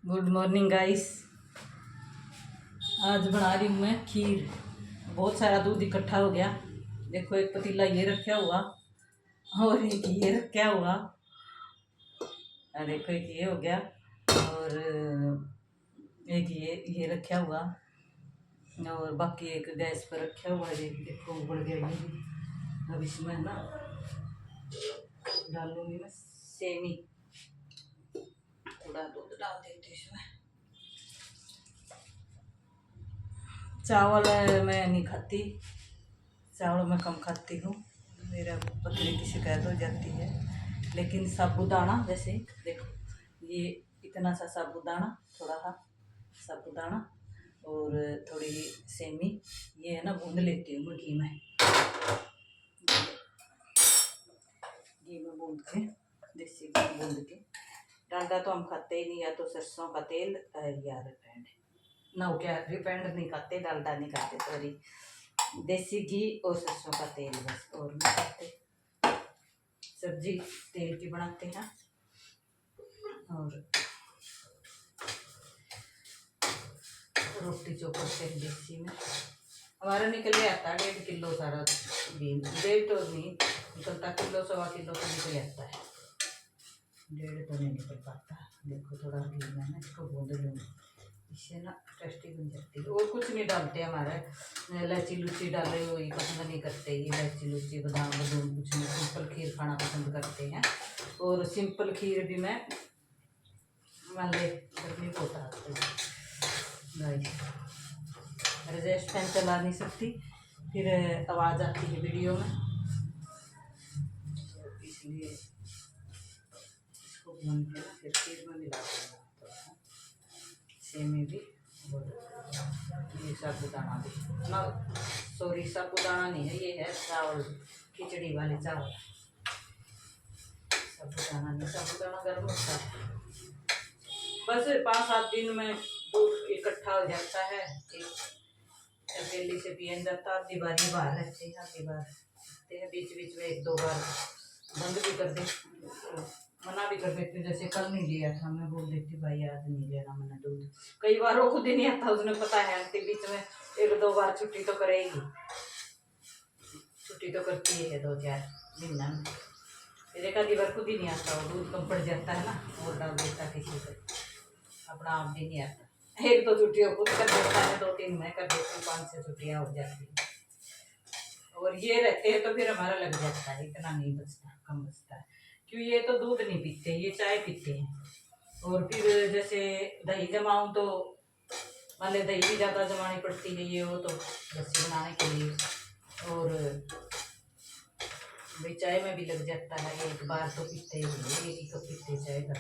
Good morning guys. आज बना रही हूँ मैं खीर। बहुत सारा दूध इकट्ठा हो गया। देखो, एक पतीला ये रखा हुआ और एक ये रखा हुआ। देखो, एक ये हो गया और एक ये रखा हुआ और बाकी एक गैस पर रखा हुआ। ये देखो उबल गया। ये भी अब इसमें ना डालूंगी मैं सेमी। थोड़ा दूध डाल देती हूँ इसमें। चावल मैं नहीं खाती, चावल मैं कम खाती हूँ, मेरा पतले की शिकायत हो जाती है। लेकिन साबूदाना, जैसे देखो ये इतना सा साबूदाना, थोड़ा सा साबूदाना और थोड़ी सेमी, ये है ना भून लेती हूँ घी में। घी में भून के, देसी घी भून के। डालडा तो हम खाते ही नहीं, या तो सरसों का तेल या रिफाइंड ना। क्या रिफाइंड नहीं खाते, डालडा नहीं खाते, सॉरी। देसी घी और सरसों का तेल बस, और नहीं खाते। सब्जी तेल की बनाते हैं। और रोटी जो करते हैं देसी में। हमारा निकल आता है 1.5 किलो सारा घी। 1.5 तो नहीं निकलता, किलो 1.25 किलो तो निकल आता है। 1.5 तो नहीं निकल पाता। देखो थोड़ा घी में ना इसको भून लूँगी, इससे ना टेस्टी बन जाती है। और कुछ नहीं डालते हमारे, इलायची लूची डाले हुई पसंद नहीं करते। ये इलायची लूची बादाम बदाम कुछ नहीं, सिंपल खीर खाना पसंद करते हैं। और सिंपल खीर भी मैं मान ले गर्मी को उतारती हूँ। रजिस्ट फैन चला नहीं सकती, फिर आवाज़ आती है वीडियो में, तो इसलिए इसको भून के ना फिर खीर में मिला देना। सेमी भी और ये साबूदाना भी ना, सॉरी साबूदाना नहीं है, ये है चावल, खिचड़ी वाले चावल। साबूदाना नहीं, साबूदाना गर्म होता है। बस 5-7 दिन में दूध इकट्ठा हो जाता है। अकेली से पिया जाता। आधी बार ये बाहर रहते हैं, आधी बार रहते हैं। बीच बीच में 1-2 बार बंद भी कर दे, मना भी कर देती हूँ। जैसे कल नहीं लिया था, मैं बोल देती भाई आज नहीं लेना मैंने दूध। कई बार वो खुद ही नहीं आता, उसने पता है आंटी बीच में 1-2 बार छुट्टी तो करेगी, छुट्टी तो करती है 2-4 महीना में। फिर एक आधी बार खुद ही नहीं आता, वो दूध कम पड़ जाता है ना, और डाल देता किसी को, अपना आप भी नहीं आता। 1-2 छुट्टियों खुद कर देता है, 2-3 मैं कर देती हूँ, 5-6 छुट्टियाँ हो जाती हैं। और ये रहते हैं तो फिर हमारा लग जाता है, इतना नहीं बचता, कम बचता है। क्यों, ये तो दूध नहीं पीते, ये चाय पीते हैं। और फिर जैसे दही जमाऊँ तो मान ले दही भी ज़्यादा जमानी पड़ती है, ये वो तो लस्सी बनाने के लिए। और भाई चाय में भी लग जाता है, एक बार तो पीते ही, एक ही कप पीते चाय का।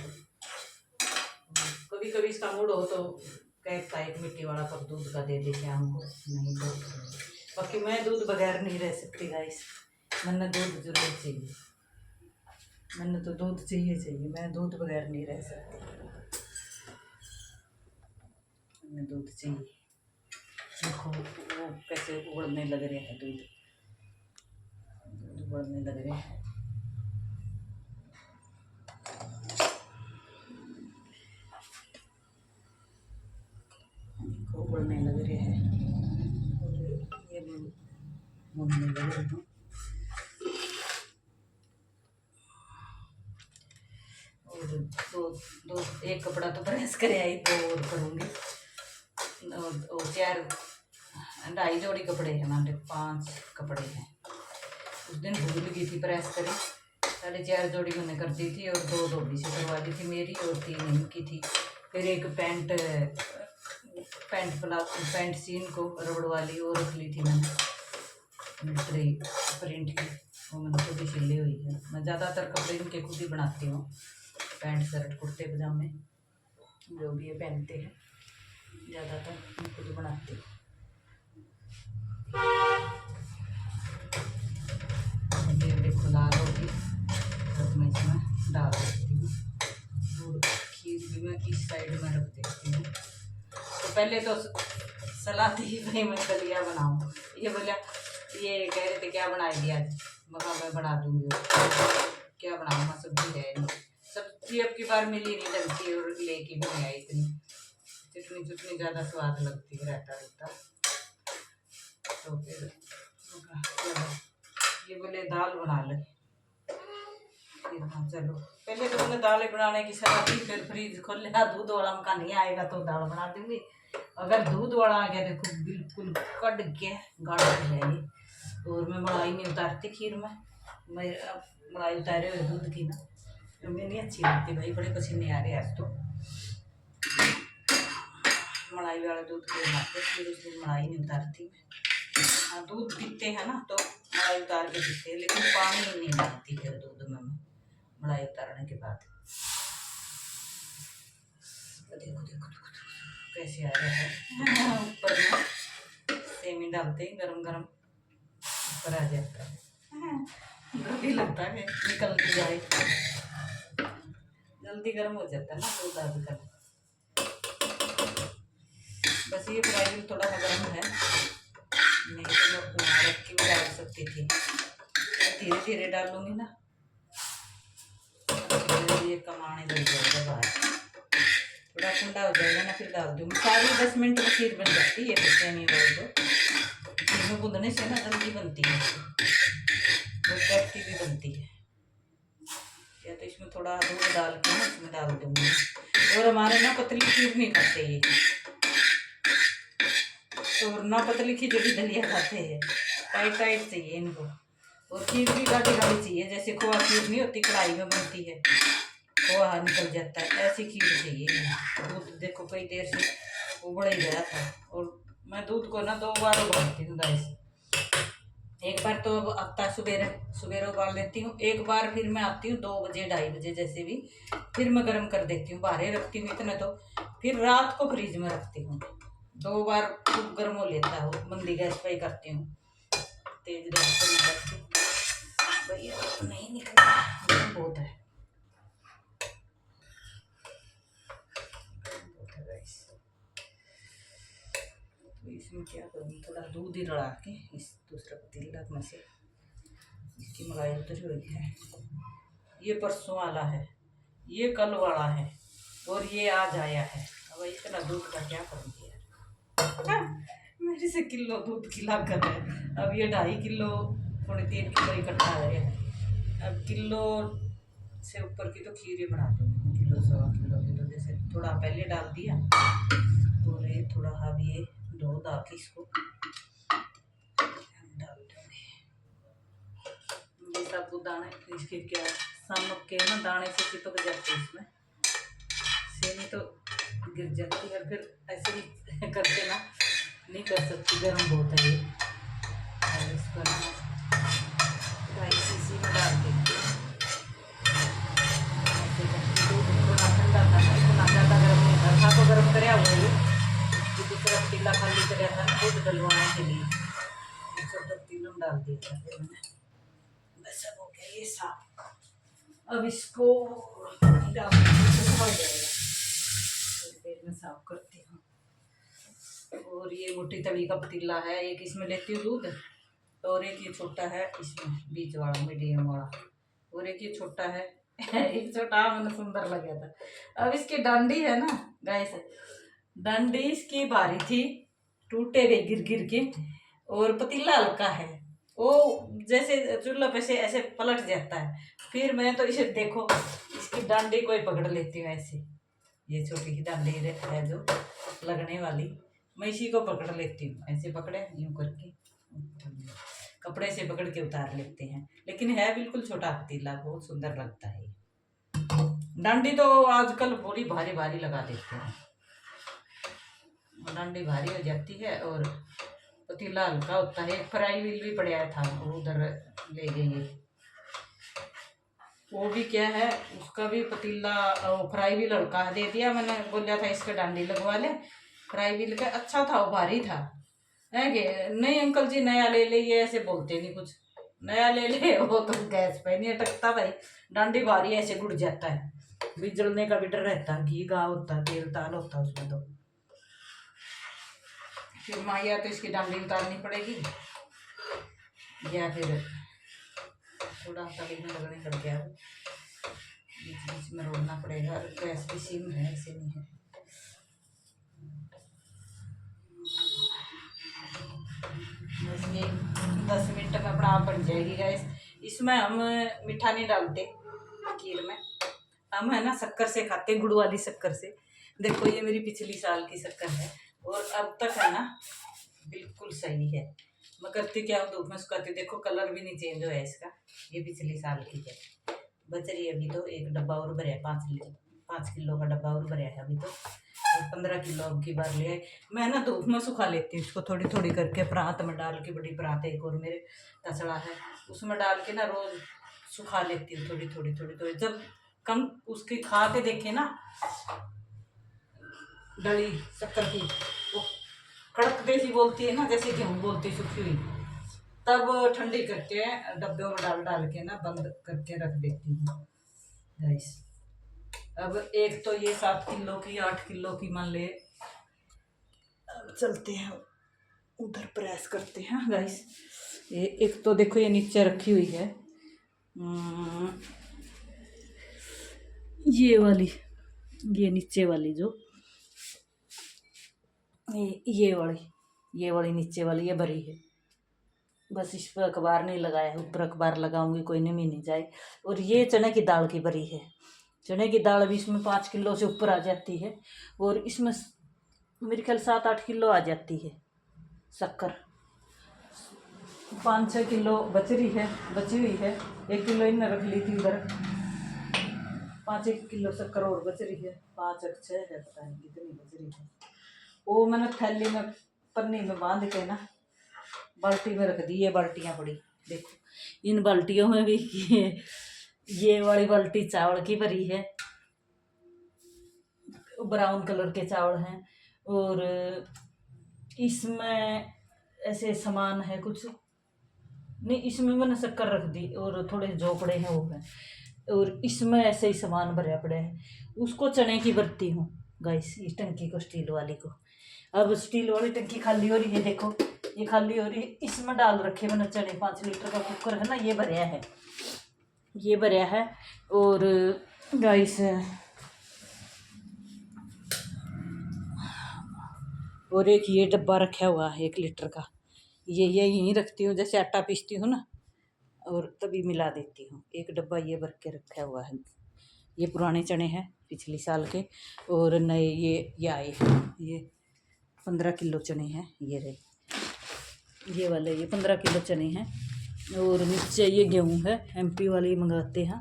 कभी कभी इसका मूड हो तो कहता है एक मिट्टी वाला कप दूध का दे देते हमको, नहीं तो बाकी मैं दूध बगैर नहीं रह सकती गाइस। मैंने दूध जरूर चाहिए, मैंने तो दूध चाहिए, मैं दूध बगैर नहीं रह सकती, मैंने दूध चाहिए। देखो वो कैसे उबलने लग रहे हैं, दूध उबलने लग रहे हैं। उबलने लग रहे हैं और ये भूनने लग रहे हैं। और दो एक कपड़ा तो प्रेस करे आई, 2 और करूँगी। और 2.5 जोड़ी कपड़े हैं हमारे, 5 कपड़े हैं। उस दिन भूल गई थी प्रेस करी, 4.5 जोड़ी मैंने कर दी थी, और 2 धोबी से करवा दी थी मेरी, और 3 इनकी थी। फिर एक पैंट सीन को रबड़ वाली वो रख ली थी मैंने, मिलिट्री प्रिंट की, वो मैंने खुद ही सिली हुई है। मैं ज़्यादातर कपड़े इनके खुद ही बनाती हूँ, पैंट शर्ट कुर्ते पजामे जो भी ये पहनते हैं, ज़्यादातर मैं खुद बनाती हूँ। ये देखो लाल होगी तो मैं इसमें डाल देती हूँ, और खीर भी मैं इस साइड में रख देती हूँ। तो पहले तो सलाह थी भाई मैं दलिया बनाऊँ, ये बोला, ये कह रहे थे क्या बनाएगी आज, मगर मैं बना दूँगी। क्या बनाऊँ, मैं सब्जी है नहीं, सब ये अब की बार मिली नहीं ढंग की और लेके भी नहीं आई इतनी। चटनी चटनी ज़्यादा स्वाद लगती है रहता रहता। तो फिर चलो ये बोले दाल बना ले। फिर हाँ चलो, पहले तो मैंने दाल बनाने की सलाह थी, फिर फ्रिज खोल लिया, दूध वाला मका नहीं आएगा तो दाल बना दूंगी। अगर दूध वाला आ गया देखो बिल्कुल कट के गाढ़ा हो जाएगी। और मैं मलाई नहीं उतारती खीर में, मैं मलाई उतारे हुए दूध की ना तो मैं नहीं अच्छी लगती भाई, बड़े पसीने आ रहे आज तो। मलाई वाला दूध के बनाते फिर उस दिन मलाई नहीं उतारती मैं। हाँ दूध पीते हैं ना तो मलाई उतार के पीते हैं, लेकिन पानी नहीं डालती फिर दूध में मैं मलाई उतारने के बाद। देखो देखो देखो कैसे आ रहा है ऊपर में, सेमी डालते ही गरम गरम ऊपर आ जाता है। डर भी लगता है निकल के जाए, जल्दी गर्म हो जाता है ना दूध आजकल। बस ये फ्राई भी थोड़ा सा गर्म है, नहीं तो मैं वहाँ रख के भी डाल सकती थी, धीरे धीरे डालूंगी ना ये कमाने लग जाएगा बाहर, थोड़ा ठंडा हो जाएगा ना फिर डाल दूँगी। सारी 10 मिनट में खीर बन जाती है सेमी वाली तो, खीर में गूंदने से ना जल्दी बनती है और टेस्टी भी बनती है। या तो इसमें थोड़ा दूध डाल के ना इसमें डाल दूँगी। और हमारे ना पतली खीर नहीं खाते ये, और ना पतली खिचड़ी दलिया खाते हैं, टाइट टाइट चाहिए इनको। और खीर भी गाढ़ी गाढ़ी चाहिए, जैसे खोआ खीर नहीं होती कढ़ाई में बनती है, खोआ निकल जाता है, ऐसी खीर चाहिए। दूध देखो कई देर से उबल ही गया था, और मैं दूध को ना 2 बार उबालती हूँ गाय से। एक बार तो आता सवेरे उबाल लेती हूँ, एक बार फिर मैं आती हूँ 2 बजे 2:30 बजे जैसे भी, फिर मैं गर्म कर देती हूँ, बाहर रखती हूँ इतना तो, फिर रात को फ्रिज में रखती हूँ। 2 बार खूब गर्म हो लेता है, मंदी गैस पे ही करती हूँ, तेज गैस पर नहीं करती भैया, नहीं निकलता बहुत है। तो इसमें क्या करूँ, थोड़ा दूध ही रड़ा के इस दूसरा पतीला में से, इसकी मलाई उतरी हुई है। ये परसों वाला है, ये कल वाला है, और ये आज आया है। अब इतना दूध का क्या करूँगी यार, मेरे से किलो दूध की लागत है। अब ये 2.5 किलो 3.5 किलो इकट्ठा है। अब किलो से ऊपर की तो खीर ही बना दूँगी, किलो 1.25 किलो की तो जैसे थोड़ा पहले डाल दिया, और ये थोड़ा अब ये धो धा के इसको डाल दूँगी। ये साबुदाने इसके क्या सामक के ना दाने से चिपक जाते हैं इसमें, सेमी तो गिर जाती है, फिर ऐसे ही करके ना नहीं कर सकती, गर्म बहुत है ये। और इसको ना 2.5 सीसी में डाल देती हूँ, दूध थोड़ा ठंडा था ना, इतना ज़्यादा गर्म नहीं था तो गर्म कराया हुआ ये, दूसरा पतीला खाली कराया था ना दूध डलवाने के लिए, छोटा पतीला में डाल दिया था फिर मैंने। बस अब हो गया ये साफ, अब इसको डाल हो जाएगा, थोड़ी देर में साफ करती हूँ। और ये मोटी तवी का पतीला है, एक इसमें लेती हूँ दूध, और एक ये छोटा है इसमें बीच वाला मीडियम वाला, और एक ये छोटा है एक छोटा मैंने सुंदर लगा था। अब इसकी डंडी है ना गाइस, डंडी इसकी भारी थी, टूटे गई गिर गिर के, और पतीला हल्का है, वो जैसे चूल्हा पे से ऐसे पलट जाता है। फिर मैं तो इसे देखो इसकी डंडी कोई पकड़ लेती हूँ ऐसे, ये छोटी सी डंडी है जो लगने वाली, मैं इसी को पकड़ लेती हूँ, ऐसे पकड़े यूँ करके कपड़े से पकड़ के उतार लेते हैं। लेकिन है बिल्कुल छोटा पतीला, बहुत सुंदर लगता है। डंडी तो आजकल पूरी भारी भारी लगा देते हैं, डंडी भारी हो जाती है और पतीला हल्का होता है। एक फ्राई व्हील भी पड़ा था, वो उधर ले गई, वो भी क्या है उसका भी पतीला फ्राई व्हील हल्का दे दिया। मैंने बोला था इसका डंडी लगवा ले, फ्राई व्हील का अच्छा था, वो भारी था है कि नहीं अंकल जी नया ले ले, ये ऐसे बोलते नहीं कुछ, नया ले ले वो तो गैस पे नहीं अटकता भाई, डंडी भारी ऐसे गुड़ जाता है, भी जलने का भी डर रहता, घी गा होता, तेल ताल होता उसमें। तो फिर माया तो इसकी डंडी उतारनी पड़ेगी, या फिर थोड़ा तली में लगने लग गया, बीच बीच में रोड़ना पड़ेगा। और गैस भी सिम है, ऐसे नहीं है। बस ये 10 मिनट में अपना आप बन जाएगी गैस। इसमें हम मीठा नहीं डालते खीर में, हम है ना शक्कर से खाते हैं, गुड़ वाली शक्कर से। देखो ये मेरी पिछली साल की शक्कर है और अब तक है ना बिल्कुल सही है। मैं करती क्या हूँ, धूप में सुखाती, देखो कलर भी नहीं चेंज हुआ है इसका। ये पिछली साल की है, बच रही है अभी तो। एक डब्बा और भरा है, 5 किलो का डब्बा और भरा है अभी तो। और 15 किलो अब की बार ले आए। मैं ना धूप में सुखा लेती हूँ इसको, थोड़ी थोड़ी करके प्रांत में डाल के। बड़ी प्रांत एक और मेरे तसड़ा है, उसमें डाल के ना रोज सुखा लेती हूँ, थोड़ी थोड़ी थोड़ी थोड़ी। जब कम उसकी खा के देखे ना डली शक्कर की, वो कड़क देसी बोलती है ना, जैसे गेहूँ बोलती सूखी हुई, तब ठंडी करके डब्बे में डाल डाल के ना बंद करके रख देती हूँ गाइस। अब एक तो ये 7 किलो की, 8 किलो की मान ले। अब चलते हैं उधर, प्रेस करते हैं गाइस। ये एक तो देखो ये नीचे रखी हुई है, ये वाली, ये नीचे वाली जो ये वाली नीचे वाली ये भरी है। बस इस पर अखबार नहीं लगाया है, ऊपर अखबार लगाऊंगी कोई नहीं नहीं जाए। और ये चने की दाल की भरी है। चने की दाल भी इसमें 5 किलो से ऊपर आ जाती है। और इसमें मेरे ख्याल 7-8 किलो आ जाती है शक्कर। 5-6 किलो बची हुई है। 1 किलो इन्हें रख ली थी उधर, 5-1 किलो शक्कर और बच रही है। 5-6 है, पता नहीं कितनी बच रही है। वो मैंने थैली में पन्नी में बांध के ना बाल्टी में रख दी। ये बाल्टियाँ पड़ी देखो, इन बाल्टियों में भी ये वाली बाल्टी चावल की भरी है, ब्राउन कलर के चावल हैं। और इसमें ऐसे सामान है कुछ नहीं, इसमें मैंने शक्कर रख दी और थोड़े झोपड़े हैं वो है। और इसमें ऐसे ही सामान भरे पड़े हैं। उसको चने की भरती हूँ गाइस, इस टंकी को, स्टील वाली को। अब स्टील वाली टंकी खाली हो रही है, देखो ये खाली हो रही है। इसमें डाल रखे मैंने चने, 5 लीटर का कुकर है ना, ये भरा है। और गाइस और एक ये डब्बा रखा हुआ है 1 लीटर का, ये यहीं रखती हूँ, जैसे आटा पीसती हूँ ना और तभी मिला देती हूँ। एक डब्बा ये भर के रखा हुआ है। ये पुराने चने हैं पिछली साल के, और नए ये आए हैं। ये 15 किलो चने हैं, ये रहे ये वाले, ये 15 किलो चने हैं। और नीचे ये गेहूँ है, MP वाले मंगाते हैं।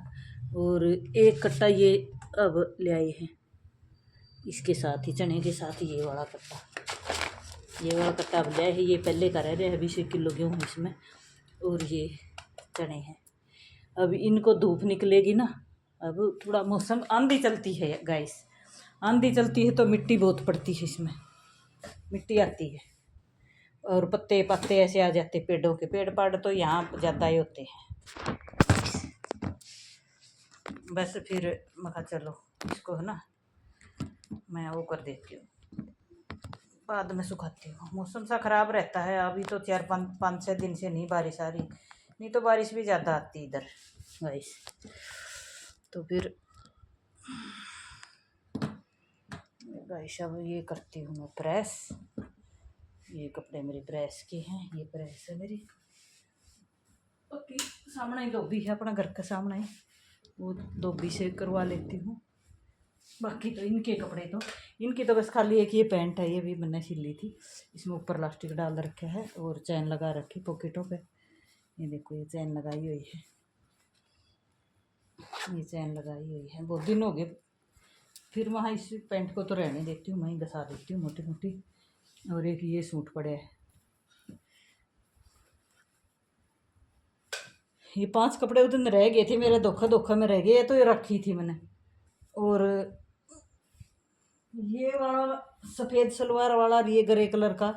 और एक कट्टा ये अब ले आए हैं, इसके साथ ही चने के साथ ही ये वाला कट्टा अब ले आए हैं। ये पहले का रह गया है, 20 किलो गेहूँ इसमें। और ये चने हैं। अब इनको धूप निकलेगी ना, अब थोड़ा मौसम, आंधी चलती है गाइस, आंधी चलती है तो मिट्टी बहुत पड़ती है इसमें, मिट्टी आती है। और पत्ते ऐसे आ जाते पेड़ों के, पेड़ पाड़ तो यहाँ ज़्यादा ही होते हैं। बस फिर मैं कहा चलो इसको है ना मैं वो कर देती हूँ, बाद में सुखाती हूँ। मौसम सा ख़राब रहता है अभी तो, 4-5-6 दिन से नहीं बारिश आ रही, नहीं तो बारिश भी ज़्यादा आती इधर गाइस। तो फिर गाइस अब ये करती हूँ मैं प्रेस। ये कपड़े मेरी प्रेस के हैं, ये प्रेस है मेरी। ओके, सामने ही धोबी है अपना घर का सामने ही, वो धोबी से करवा लेती हूँ। बाकी तो इनके कपड़े तो, इनकी तो बस खाली एक ये पैंट है, ये भी मैंने सिल ली थी। इसमें ऊपर इलास्टिक डाल रखा है और चैन लगा रखी पॉकेटों पे। ये देखो ये चैन लगाई हुई है, ये चैन लगाई हुई है। बहुत दिन हो गए, फिर वहाँ इस पैंट को तो रहने देती हूँ, वहीं घसा देती हूँ मोटी मोटी। और एक ये सूट पड़े है, ये 5 कपड़े उस दिन रह गए थे मेरे, धोखा में रह गए, तो ये रखी थी मैंने। और ये वाला सफ़ेद सलवार वाला, ये ग्रे कलर का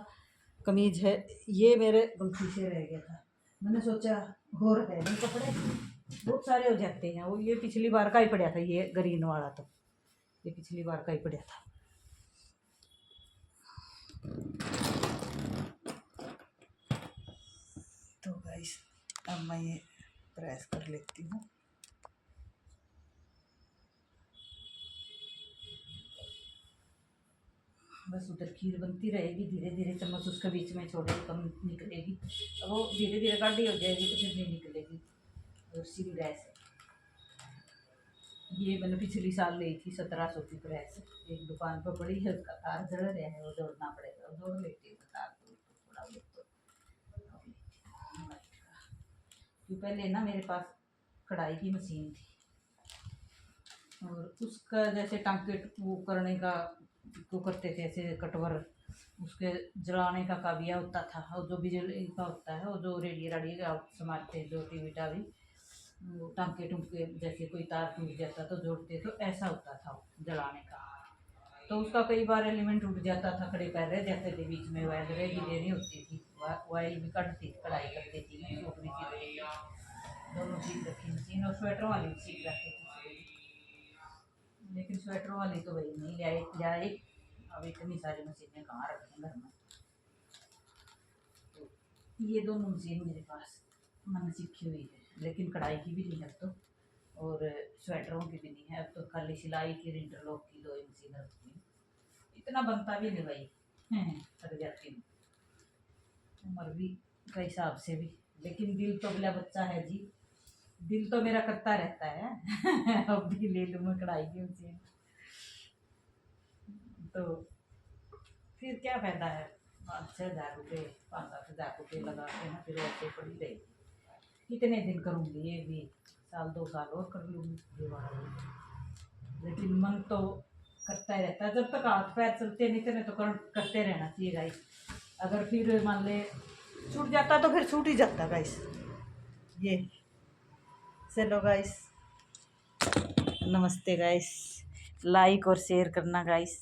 कमीज है, ये मेरे गलती से रह गया था। मैंने सोचा और है नहीं कपड़े, बहुत सारे हो जाते हैं। वो ये पिछली बार का ही पड़ा था, ये ग्रीन वाला, तो ये पिछली बार का ही पड़ा था। तो गाइस अब मैं ये प्रेस कर लेती हूँ। बस उधर खीर बनती रहेगी, धीरे धीरे चम्मच उसके बीच में छोड़े कम निकलेगी, वो धीरे धीरे गाढ़ी हो जाएगी तो फिर नहीं निकलेगी। और सिल गैस ये मैंने पिछली साल ली थी 1700 की प्रेस, एक दुकान पर पड़ी है, उसका तार जल रहा है, वो जोड़ना पड़ेगा, वो जोड़ लेती है तार तो थोड़ा बहुत तो पहले ना मेरे पास कढ़ाई की मशीन थी और उसका जैसे टांके वो करने का वो करते थे ऐसे कटवर, उसके जलाने का काबिया होता था, और जो बिजली का होता है वो जो रेडियो राडियो समारते हैं जो टीवी टावी वो टांके टूंके जैसे कोई तार टूट जाता तो जोड़ते, तो ऐसा होता था जलाने का। तो उसका कई बार एलिमेंट टूट जाता था, खड़े पैर रह जाते थे बीच में, वायल रेगी देनी होती थी, वायल भी कटती थी, कढ़ाई करती थी, मैं सूट भी सी रही दोनों सीख रखी मशीन, और स्वेटर वाली भी सीख रखी थी, लेकिन स्वेटर वाली तो वही नहीं ले आए। अब इतनी सारी मशीनें कहाँ रखी घर में, तो ये दोनों मशीन मेरे पास मैंने सीखी हुई है, लेकिन कढ़ाई की भी नहीं है तो, और स्वेटरों की भी नहीं है, अब तो खाली सिलाई की इंटरलॉक की 2 मशीन रखती हूँ, इतना बनता भी नहीं भाई, थक जाती हूँ उम्र भी के हिसाब से भी, लेकिन दिल तो अगला बच्चा है जी, दिल तो मेरा करता रहता है अब भी ले लूँ मैं कढ़ाई की मशीन, तो फिर क्या फायदा है 5-6 हज़ार रुपये 5-7 हज़ार रुपये लगा के ना, फिर ऐसे पड़ी रहेगी, कितने दिन करूँगी, ये भी 1-2 साल और कर लूँगी दोबारा, लेकिन मन तो करता ही रहता है, जब तक हाथ पैर चलते नहीं थे तो करते रहना चाहिए गाइस, अगर फिर मान ले छूट जाता तो फिर छूट ही जाता गाइस। ये चलो गाइस, नमस्ते गाइस, लाइक और शेयर करना गाइस।